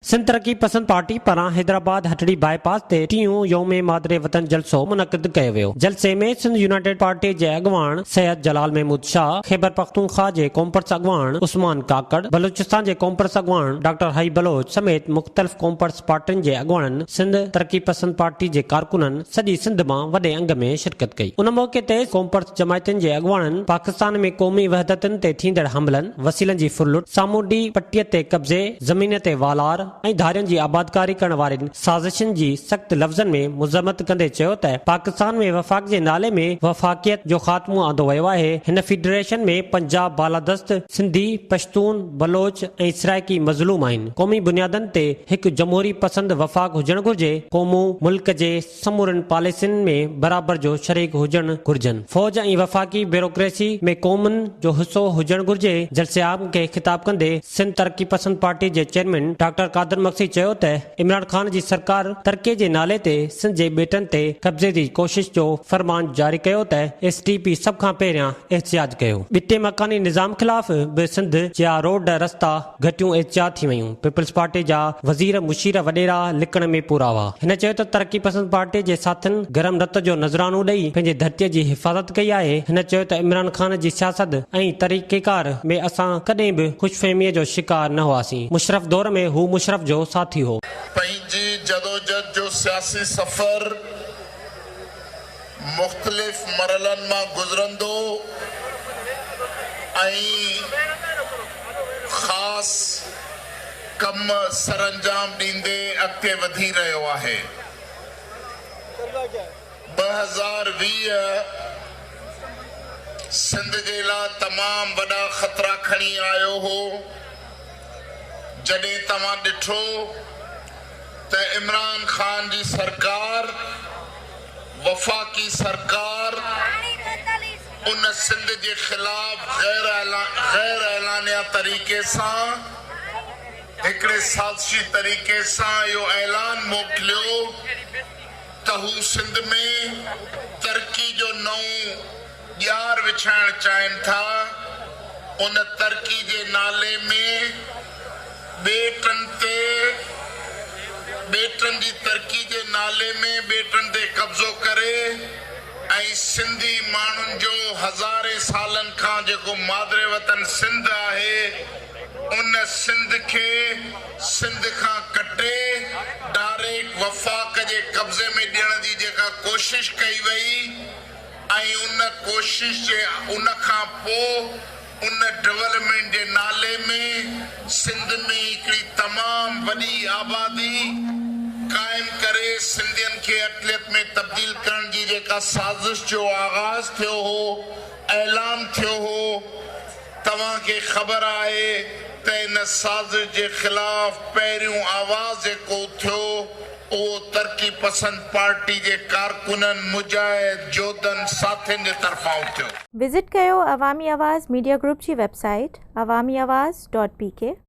सिंध तरक्की पसंद पार्टी पारां हैदराबाद हटड़ी बाईपास ते टियों यौमे मादरे वतन जलसो मुनक़िद कयो वियो। जलसे में सिंध यूनाइटेड पार्टी जे अॻवान सैयद जलाल महमूद शाह, खैबर पख्तूनख्वा जे कॉमपर्स अॻवान उस्मान काकड़, बलूचिस्तान जे कॉमपर्स अॻवान डॉक्टर हाई बलोच समेत मुख़्तलिफ़ कॉमपर्स पार्टियुनि जे अॻवाननि सिंध तरक्की पसंद पार्टी जे कारकुननि सॼी सिंध मां वॾे अंग में शिरकत कई। उन मौक़े ते कॉमपर्स जमायतुनि जे अॻवाननि पाकिस्तान में क़ौमी वहदतुनि ते थींदड़ हमलनि, वसीलनि जी फुरलुट, सामूंडी पटीअ ते कब्ज़े, ज़मीन ते वालार ऐं धारियुनि जी आबादकारी करण वारनि साज़िशुनि जी सख़्त लफ़्ज़नि में मुज़म्मत कंदे चयो त पाकिस्तान में वफ़ाक़ जे नाले में वफ़ाक़ियत जो ख़ात्मो आंदो वियो आहे। हिन फेडरेशन में पंजाब, बालादस्त, सिंधी, पश्तून, बलोच ऐं सराइकी मज़लूम आहिनि। क़ौमी बुनियादनि ते हिकु जमहूरी पसंद वफ़ाक़ हुजणु घुरिजे। क़ौमूं मुल्क जे समूरनि पॉलिसियुनि में बराबर जो शरीक हुजणु घुरिजनि। फ़ौज ऐं वफ़ाक़ी ब्यूरोक्रेसी में क़ौमुनि जो हिसो हुजणु घुरिजे। जलसे आम खे ख़िताब कंदे सिंध तरक्की पसंद पार्टी जे चेयरमैन डॉक्टर कादर मक्सी चयो त इमरान ख़ान जी सरकार तरक़ीअ जे नाले ते सिंध जे ॿेटनि ते कब्ज़े जी कोशिश जो फरमान जारी कयो त SDP सभ खां पहिरियां एहतिजाज कयो। ॿिटे मकानी निज़ाम ख़िलाफ़ बि सिंध जा रोड रस्ता घटियूं एहतिजाज थी वयूं। पीपल्स पार्टी जा वज़ीर मुशीर वॾेरा लिकण में पूरा हुआ। हिन चयो त तरक्की पसंद पार्टी जे साथियुनि गरम रत जो नज़रानो ॾेई पंहिंजे धरतीअ जी हिफ़ाज़त कई आहे। हिन चयो त इमरान ख़ान जी सियासत ऐं तरीक़ेकार में असां कॾहिं बि ख़ुशफ़हमीअ जो शिकार न हुआसीं। मुशरफ दौर में हू मुशरफ जो साथी हो। पंहिंजी जदोजहद जो सियासी सफ़र मुख़्तलिफ़ मरहलनि मां गुज़रंदो ऐं ख़ासि कम सरअंजाम ॾींदे अॻिते वधी रहियो आहे। 2020 सिंध जे लाइ तमामु वॾा ख़तरा खणी आयो हो। जॾहिं तव्हां ॾिठो त इमरान ख़ान जी सरकार, वफ़ाक़ी सरकार उन सिंध जे ख़िलाफ़ गैर ऐलानिया तरीक़े सां हिकिड़े साज़िशी तरीक़े सां इहो ऐलान मोकिलियो त हू सिंध में तरक़ी जो नओं ॼार विछाइण चाहिनि था। उन तरक़ी जे नाले में ॿेटनि जी तरक़ी जे नाले में ॿेटनि ते कब्ज़ो करे ऐं सिंधी माण्हुनि जो हज़ारे सालनि खां जेको मादरे वतन सिंध आहे उन सिंध खे सिंध खां कटे डायरेक्ट वफ़ाक़ जे कब्ज़े में ॾियण जी जेका कोशिश कई वई ऐं उन कोशिश जे उन खां पोइ उन डेवलपमेंट जे नाले में सिंध में हिकिड़ी तमामु वॾी आबादी काइम करे सिंधियुनि खे अक़लियत में तब्दील करण जी जेका साज़िश जो आगाज़ थियो हो, ऐलान थियो हो, तव्हांखे ख़बर आहे त इन साज़िश जे ख़िलाफ़ पहिरियों आवाज़ जेको थियो उहो तरक्की पसंद पार्टी जे कारकुननि, मुजाहिद, जोधनि, साथियुनि जे तरफ़ां थियो। विज़िट कयो अवामी आवाज़ मीडिया ग्रुप जी वेबसाइट awamiawaz.pk।